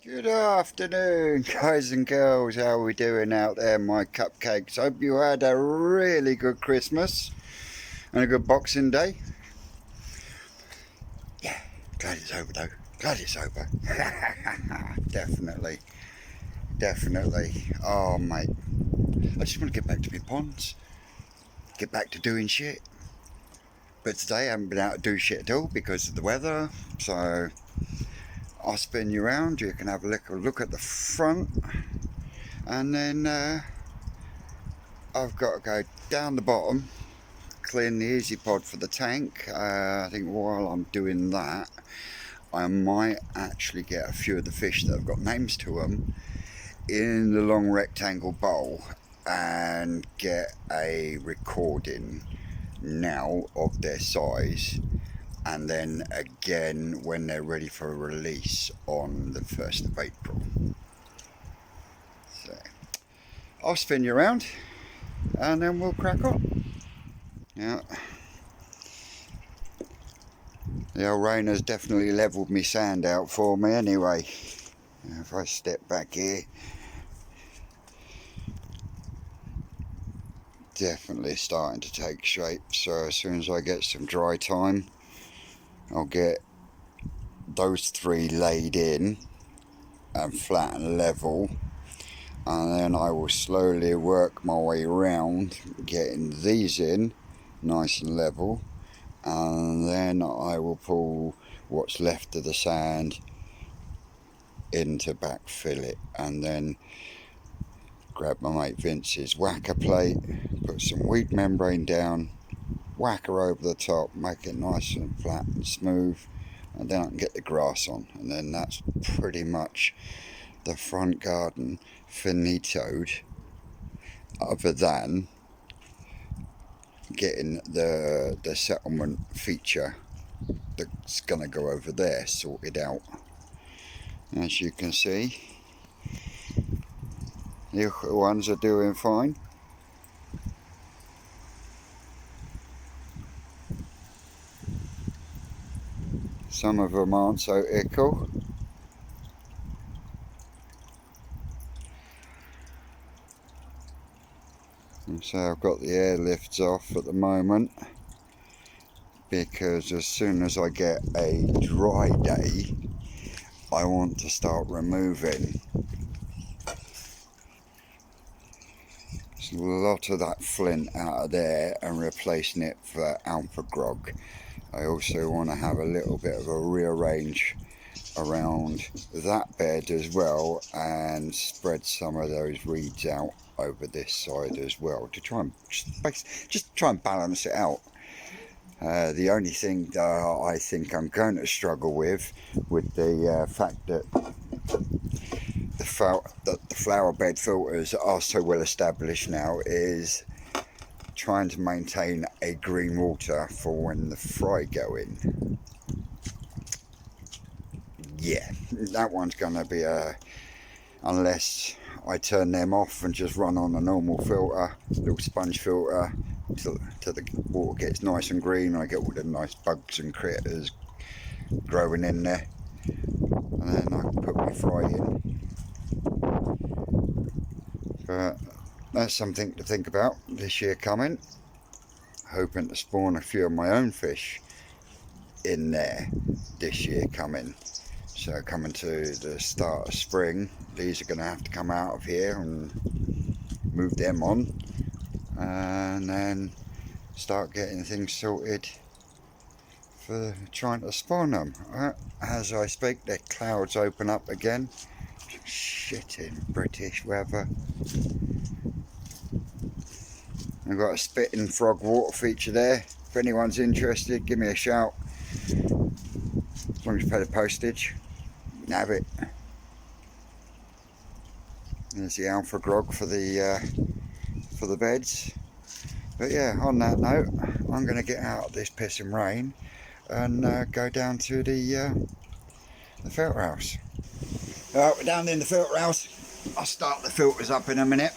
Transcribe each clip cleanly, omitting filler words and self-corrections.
Good afternoon, guys and girls. How are we doing out there, my cupcakes? Hope you had a really good Christmas and a good Boxing Day. Yeah, glad it's over though. Glad it's over. Definitely. Oh, mate. I just want to get back to my ponds. Get back to doing shit. But today I haven't been able to do shit at all because of the weather. So I'll spin you around. You can have a look at the front. And then I've got to go down the bottom, clean the easy pod for the tank. I think while I'm doing that, I might actually get a few of the fish that have got names to them in the long rectangle bowl and get a recording now of their size, and then again when they're ready for a release on the 1st of April. So I'll spin you around and then we'll crack on. Yeah, the old rain has definitely levelled me sand out for me anyway. If I step back here, definitely starting to take shape. So as soon as I get some dry time, I'll get those three laid in and flat and level, and then I will slowly work my way around getting these in nice and level, and then I will pull what's left of the sand in to backfill it, and then grab my mate Vince's whacker plate, put some weed membrane down, whack her over the top, make it nice and flat and smooth, and then I can get the grass on, and then that's pretty much the front garden finitoed, other than getting the settlement feature that's going to go over there sorted out. As you can see, the ones are doing fine. Some of them aren't so ickle. And so I've got the airlifts off at the moment, because as soon as I get a dry day, I want to start removing a lot of that flint out of there and replacing it for alpha grog. I also want to have a little bit of a rearrange around that bed as well, and spread some of those reeds out over this side as well, to try and just try and balance it out. The only thing that I think I'm going to struggle with the fact that the flower bed filters are so well established now, is trying to maintain a green water for when the fry go in. Yeah, that one's going to be unless I turn them off and just run on a normal filter, little sponge filter, till the water gets nice and green. I get all the nice bugs and critters growing in there, and then I can put my fry in. But that's something to think about this year coming. Hoping to spawn a few of my own fish in there this year coming. So coming to the start of spring, these are going to have to come out of here and move them on, and then start getting things sorted for trying to spawn them. As I speak, the clouds open up again. Shitting British weather. I've got a spitting frog water feature there. If anyone's interested, give me a shout. As long as you pay the postage, you can have it. There's the alpha grog for the beds. But yeah, on that note, I'm going to get out of this pissing rain and go down to the filter house. Alright, we're down in the filter house. I'll start the filters up in a minute.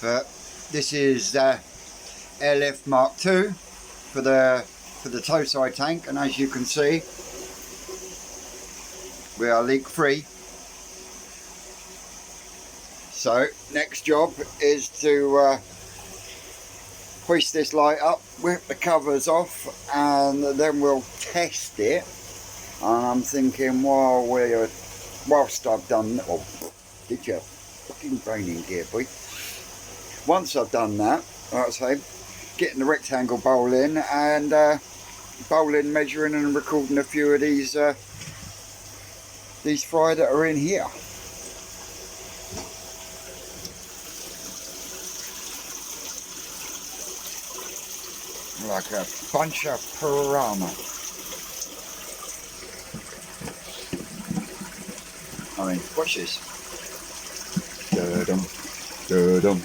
But this is airlift Mark II for the tow side tank, and as you can see, we are leak free. So next job is to hoist this light up, whip the covers off, and then we'll test it. And I'm thinking, whilst I've done that, oh, did you fucking brain in gear, boy? Once I've done that, like I say, getting the rectangle bowl in and bowling, measuring and recording a few of these fry that are in here. Like a bunch of piranha. I mean, watch this. Da-dum, da-dum.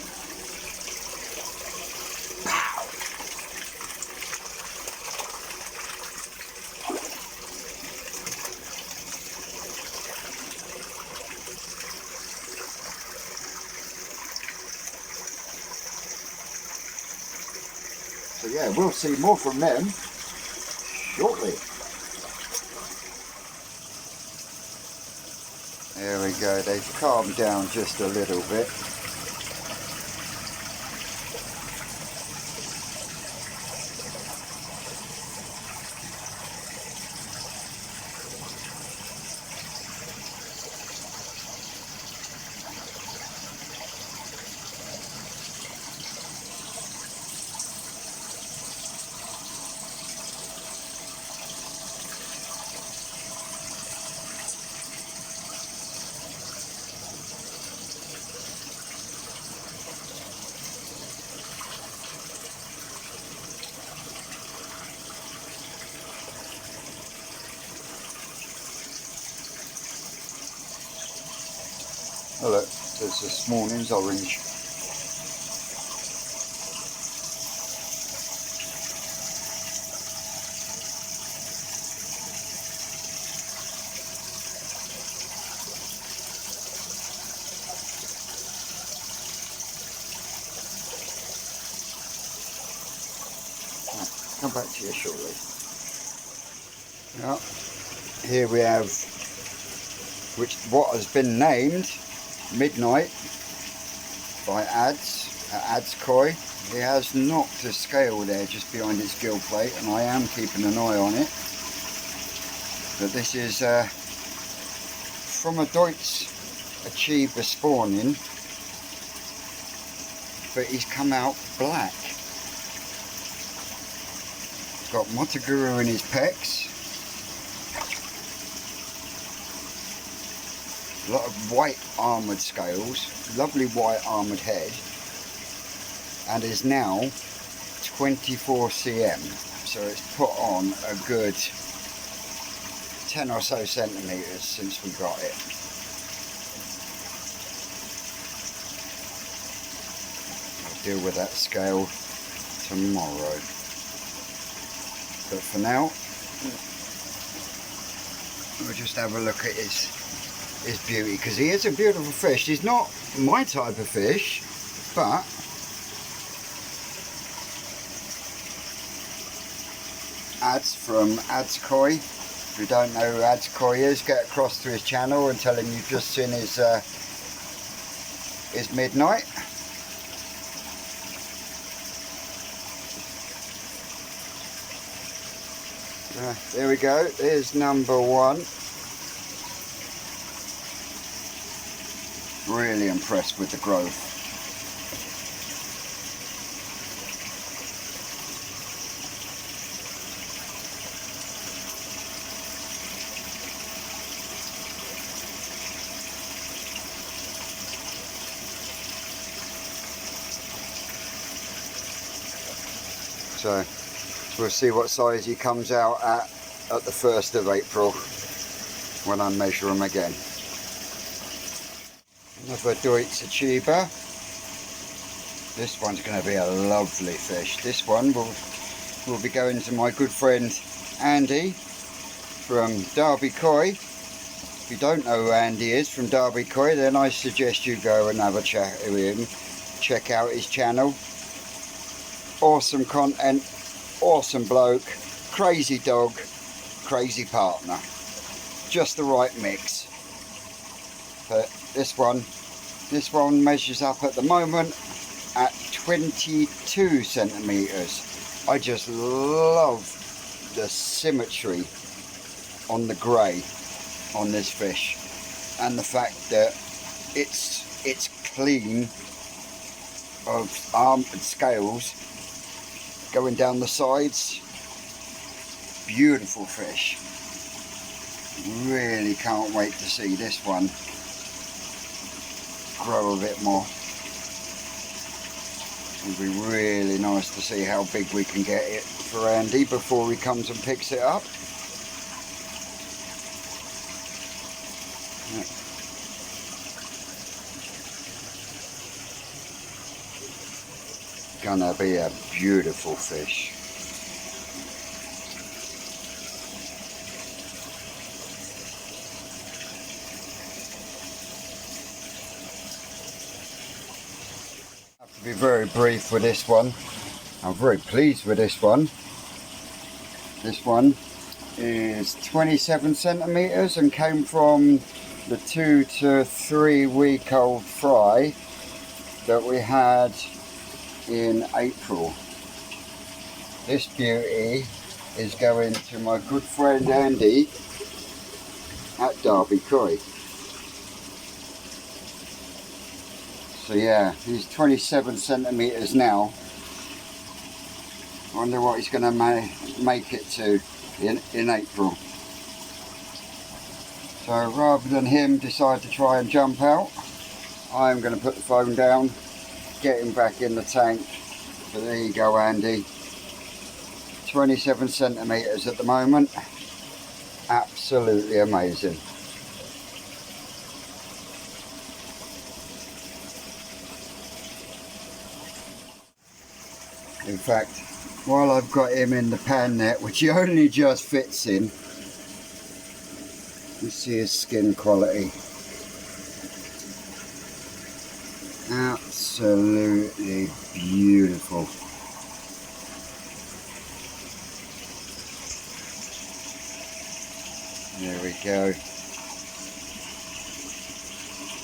So yeah, we'll see more from them shortly. There we go, they've calmed down just a little bit. Oh look, there's this morning's orange. Come back to you shortly. Well, here we have what has been named Midnight by Ad's Koi. He has knocked a scale there just behind its gill plate, and I am keeping an eye on it. But this is from a Deutsch Achiever spawning, but he's come out black. Got Video.Guru in his pecs. A lot of white armoured scales, lovely white armoured head, and is now 24 cm, so it's put on a good 10 or so centimetres since we got it. I'll deal with that scale tomorrow, but for now we'll just have a look at his beauty, because he is a beautiful fish. He's not my type of fish, but Ads from Ad's Koi. If you don't know who Ad's Koi is, get across to his channel and tell him you've just seen his Midnight. There we go, there's number one. Really impressed with the growth. So we'll see what size he comes out at the 1st of April when I measure him again. Another Deutsch Achiever. This one's going to be a lovely fish. This one will be going to my good friend Andy from Derby Koi. If you don't know who Andy is from Derby Koi, then I suggest you go and have a chat with him. Check out his channel. Awesome content, awesome bloke, crazy dog, crazy partner. Just the right mix. But this one This one measures up at the moment at 22 centimetres. I just love the symmetry on the grey on this fish, and the fact that it's clean of arm and scales going down the sides. Beautiful fish. Really can't wait to see this one grow a bit more. It'll be really nice to see how big we can get it for Andy before he comes and picks it up. Gonna be a beautiful fish. I have to be very brief with this one. I'm very pleased with this one. This one is 27 centimetres and came from the 2 to 3 week old fry that we had in April. This beauty is going to my good friend Andy at Derby Koi. So yeah, he's 27 centimetres now. I wonder what he's going to make it to in April. So rather than him decide to try and jump out, I'm going to put the phone down, get him back in the tank. So there you go, Andy. 27 centimetres at the moment. Absolutely amazing. In fact, while I've got him in the pan net, which he only just fits in, you see his skin quality. Absolutely beautiful. There we go.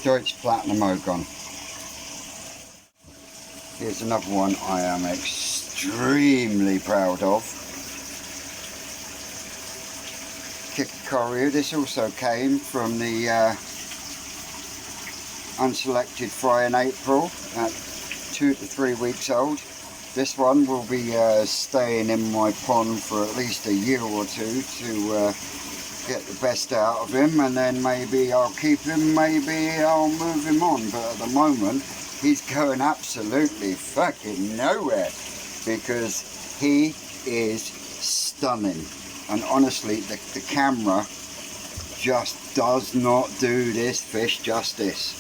Deutsch Platinum Ogon. Here's another one I am extremely proud of. Kikakoru. This also came from the unselected fry in April at 2 to 3 weeks old. This one will be staying in my pond for at least a year or two to get the best out of him, and then maybe I'll keep him, maybe I'll move him on, but at the moment he's going absolutely fucking nowhere because he is stunning. And honestly, the camera just does not do this fish justice.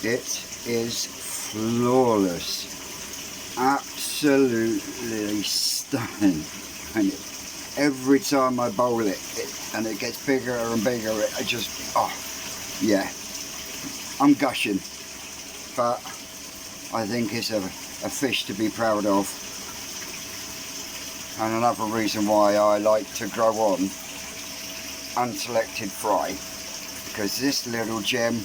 It is flawless. Absolutely stunning. And every time I bowl it, and it gets bigger and bigger, I just, oh yeah, I'm gushing. But I think it's a fish to be proud of. And another reason why I like to grow on unselected fry, because this little gem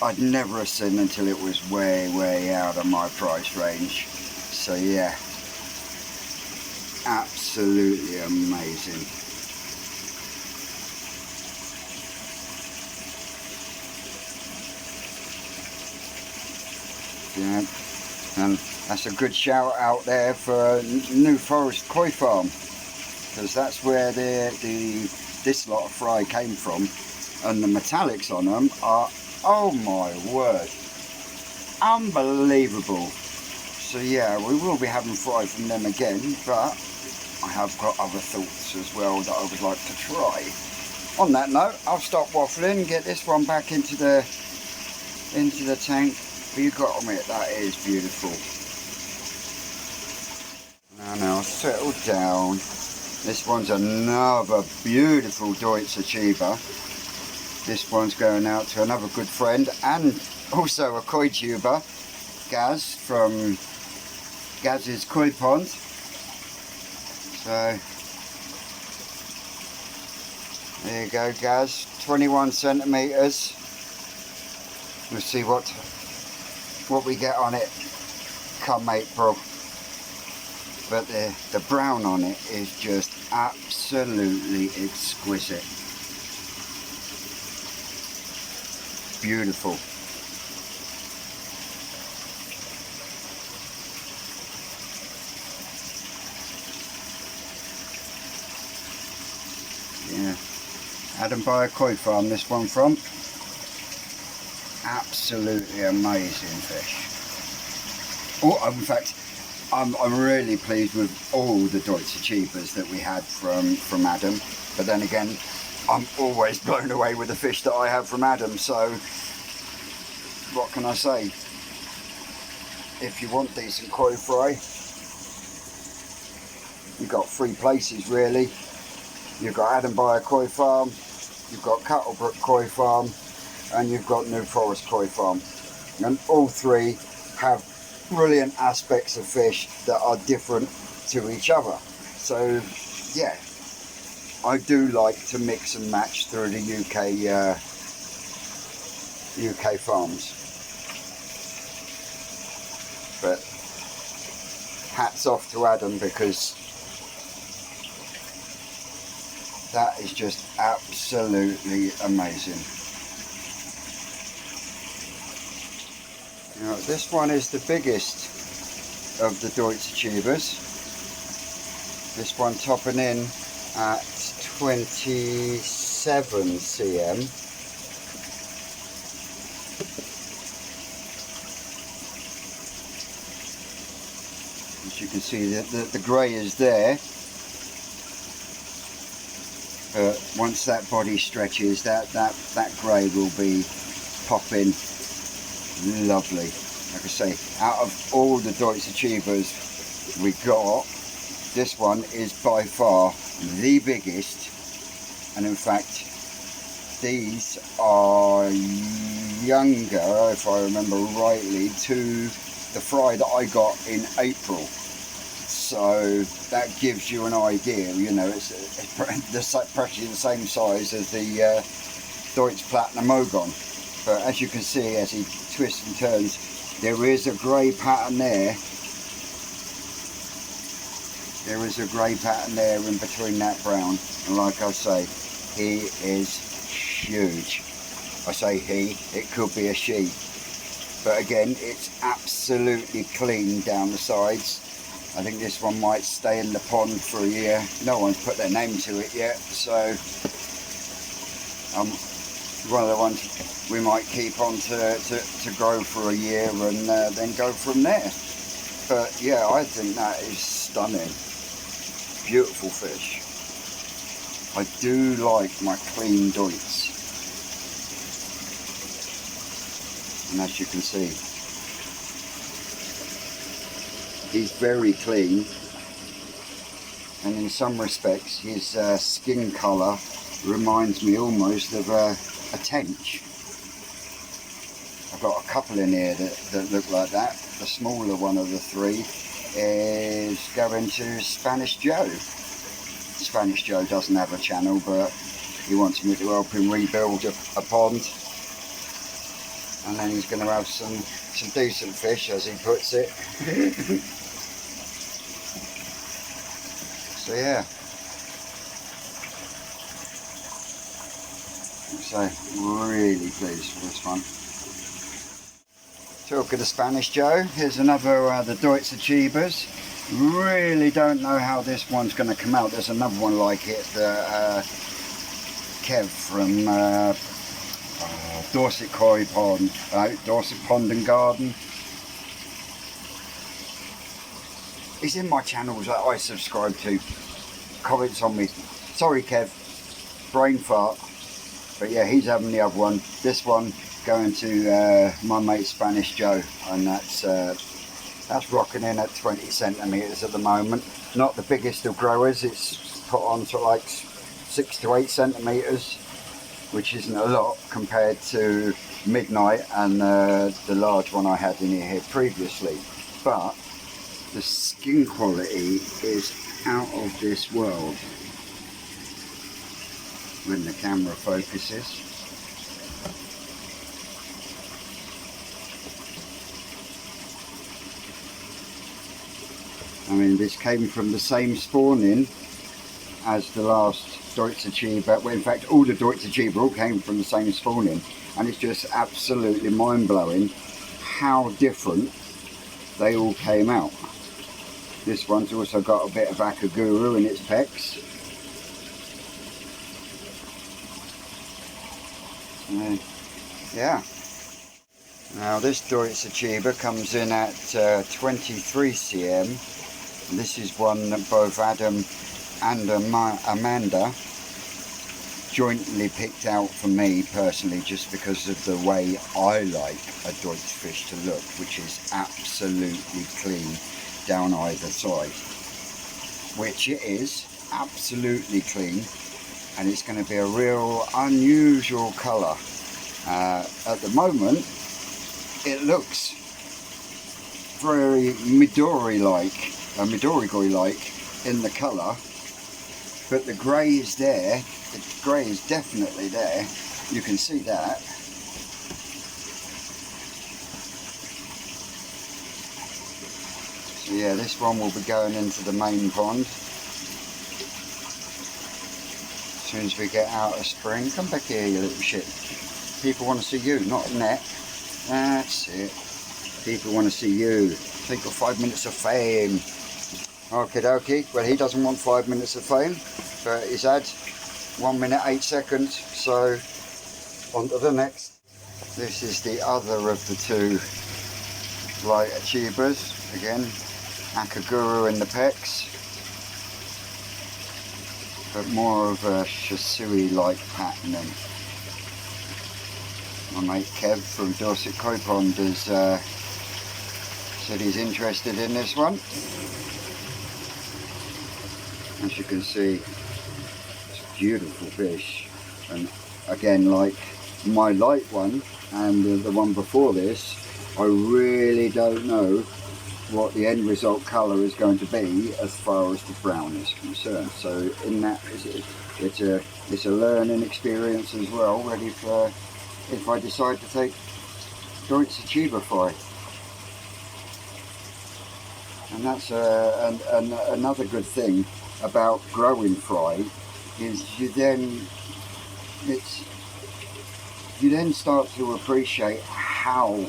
I'd never have seen until it was way out of my price range. So yeah, absolutely amazing. Yeah, and that's a good shout out there for New Forest Koi Farm, because that's where this lot of fry came from, and the metallics on them are, oh my word, unbelievable. So yeah, we will be having fry from them again, but I have got other thoughts as well that I would like to try. On that note, I'll stop waffling, get this one back into the tank. But you got to admit, that is beautiful. Now settle down. This one's another beautiful Deutsch Achiever. This one's going out to another good friend and also a koi tuber, Gaz from Gaz's Koi Pond. So There you go, guys. 21 centimeters. We'll see what we get on it come April. But the brown on it is just absolutely exquisite. Beautiful. Yeah. Adam Buyer Koi Farm, this one from. Absolutely amazing fish. Oh, in fact, I'm really pleased with all the Deutsche Achievers that we had from Adam. But then again, I'm always blown away with the fish that I have from Adam. So, what can I say? If you want decent koi fry, you've got three places really. You've got Adam Buyer Koi Farm, you've got Cattlebrook Koi Farm, and you've got New Forest Koi Farm. And all three have brilliant aspects of fish that are different to each other. So yeah, I do like to mix and match through the UK farms. But hats off to Adam, because that is just absolutely amazing. Now, this one is the biggest of the Deutsche Achievers. This one topping in at 27 cm. As you can see, the grey is there. Once that body stretches, that grey will be popping lovely. Like I say, out of all the Deutsche Achievers we got, this one is by far the biggest, and in fact these are younger, if I remember rightly, to the fry that I got in April. So that gives you an idea, you know, it's practically the same size as the Deutsche Platinum Ogon. But as you can see, as he twists and turns, there is a grey pattern there. There is a grey pattern there in between that brown. And like I say, he is huge. I say he, it could be a she. But again, it's absolutely clean down the sides. I think this one might stay in the pond for a year. No one's put their name to it yet, so one of the ones we might keep on to grow for a year and then go from there. But yeah, I think that is stunning. Beautiful fish. I do like my clean Deutsch. And as you can see, he's very clean, and in some respects his skin colour reminds me almost of a tench. I've got a couple in here that look like that. The smaller one of the three is going to Spanish Joe. Spanish Joe doesn't have a channel, but he wants me to help him rebuild a pond, and then he's going to have some decent fish, as he puts it. So yeah, so really pleased with this one. Talking to Spanish Joe, here's another the Deutsche Achievers. Really don't know how this one's going to come out. There's another one like it that Kev from Dorset Koi Pond, Dorset Pond and Garden. He's in my channels that I subscribe to. Comments on me. Sorry Kev, brain fart. But yeah, he's having the other one. This one going to my mate Spanish Joe, and that's rocking in at 20 centimeters at the moment. Not the biggest of growers. It's put on to like 6 to 8 centimeters, which isn't a lot compared to Midnight and the large one I had in here previously. But the skin quality is out of this world. when the camera focuses. I mean, this came from the same spawning as the last Deutsche, well, in fact all the Deutsche all came from the same spawning, and it's just absolutely mind-blowing how different they all came out. This one's also got a bit of Video.Guru in its pecs. Yeah. Now this Deutsche comes in at 23 cm. This is one that both Adam and Amanda jointly picked out for me personally, just because of the way I like a Deutsch fish to look, which is absolutely clean down either side, which it is, absolutely clean, and it's going to be a real unusual colour. At the moment it looks very Midori-like, Midori-like in the colour, but the grey is there. The grey is definitely there, you can see that. So yeah, this one will be going into the main pond as soon as we get out of spring. Come back here, you little shit. People want to see you, not the net. That's it. People want to see you. Take your 5 minutes of fame. Okie dokie. Well, he doesn't want 5 minutes of fame, but he's had 1 minute 8 seconds, so on to the next. This is the other of the two light achievers. Again, Video.Guru in the pecs, but more of a Shisui-like patterning. My mate Kev from Dorset Koi Pond has said he's interested in this one. As you can see, it's a beautiful fish, and again, like my light one and the one before this, I really don't know what the end result colour is going to be as far as the brown is concerned. So in that, it's a learning experience as well, ready for if I decide to take Deutsche fry. And that's another good thing about growing fry, is you then start to appreciate how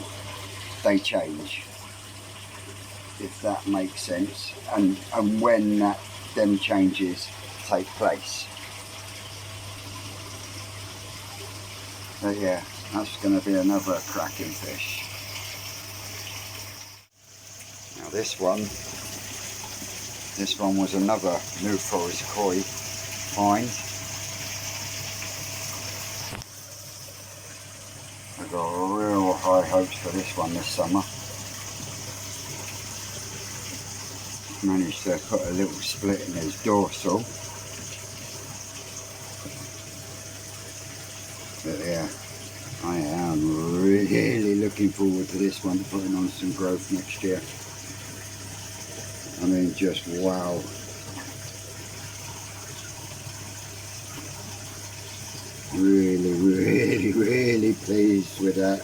they change, if that makes sense, and when them changes take place. But yeah, that's going to be another cracking fish. Now this one was another New Forest Koi find. I've got real high hopes for this one this summer. Managed to put a little split in his dorsal. But yeah, I am really looking forward to this one, putting on some growth next year. I mean, just wow. Really, really, really pleased with that.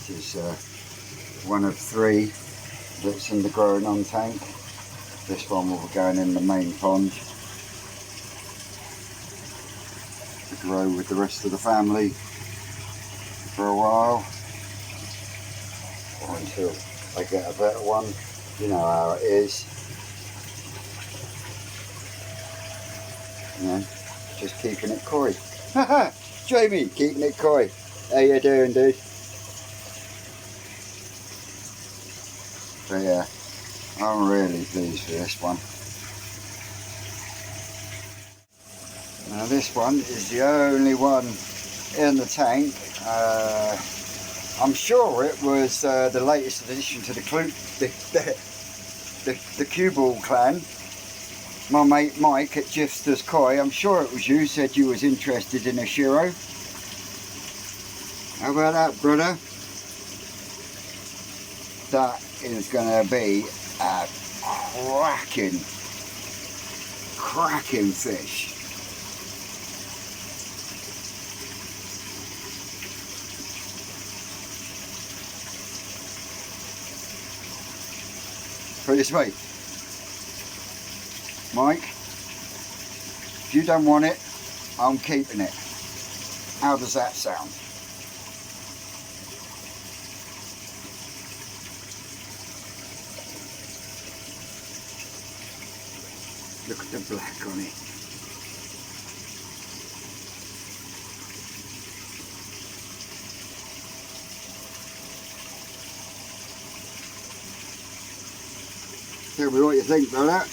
This is one of 3 that's in the growing on tank. This one will be going in the main pond to grow with the rest of the family for a while, or until I get a better one. You know how it is. You know, just keeping it coy. Haha, Jamie, keeping it coy. How you doing, dude? But yeah, I'm really pleased with this one. Now this one is the only one in the tank. I'm sure it was the latest addition to the cue ball clan. My mate Mike at Jifters Koi, I'm sure it was you, said you was interested in a Shiro. How about that, brother? That is going to be a cracking fish. Put it this way, Mike, if you don't want it, I'm keeping it. How does that sound? Look at the black on it. Tell me what you think, brother.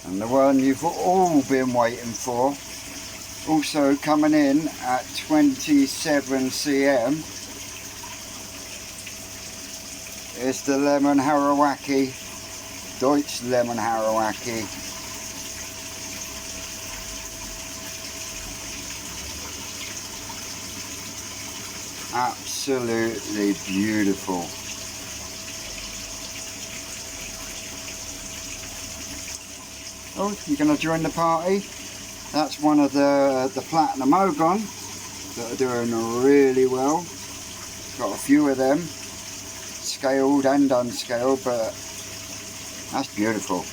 And the one you've all been waiting for, also coming in at 27 cm, is the lemon harawaki, Deutsch lemon harawaki. Absolutely beautiful. Oh, you're going to join the party? That's one of the platinum ogon that are doing really well. Got a few of them, scaled and unscaled, but that's beautiful.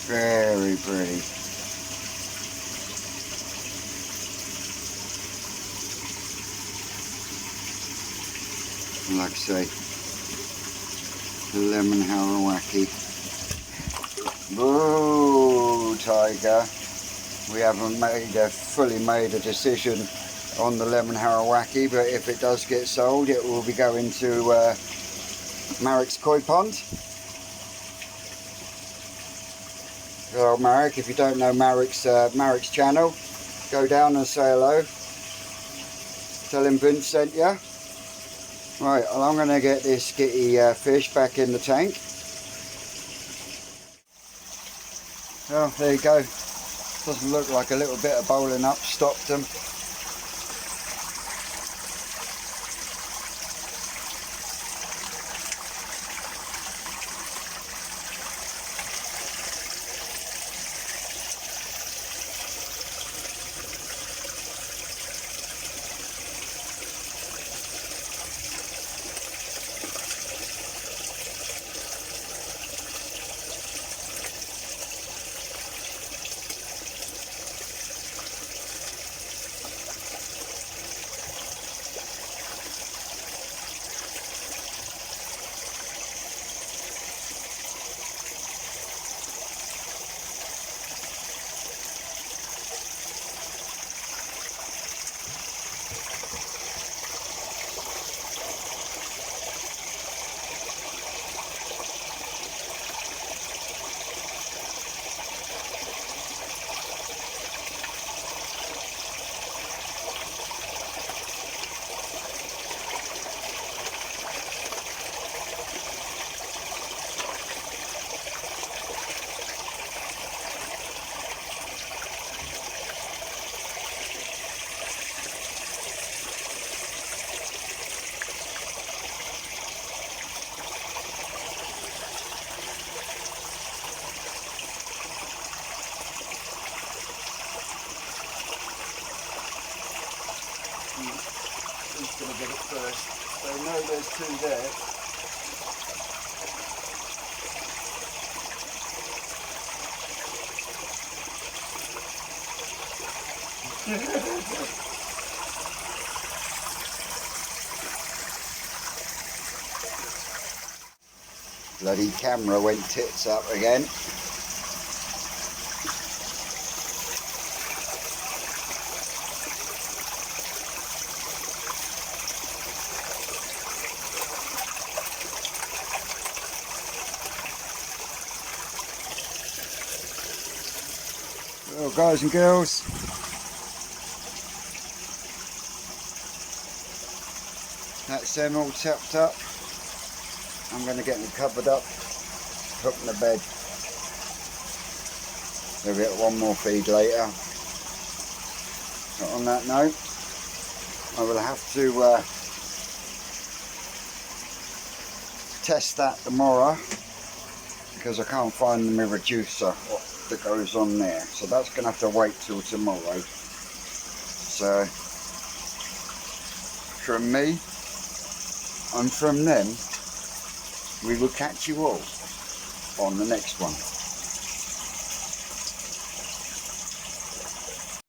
Very pretty. Like I say, the lemon harawaki. Whoa, tiger. We haven't fully made a decision on the lemon harawaki, but if it does get sold, it will be going to Marek's Koi Pond. Well, Marek, if you don't know Marek's channel, go down and say hello. Tell him Vince sent you. Right, well, I'm going to get this skitty fish back in the tank. Oh, there you go. Doesn't look like a little bit of bowling up stopped them. Who's going to get it first? They know there's two there. Bloody camera went tits up again. Well, guys and girls, that's them all tapped up. I'm going to get them covered up, put them to bed. They'll get one more feed later. But on that note, I will have to test that tomorrow, because I can't find my reducer that goes on there, so that's going to have to wait till tomorrow. So from me and from them, we will catch you all on the next one.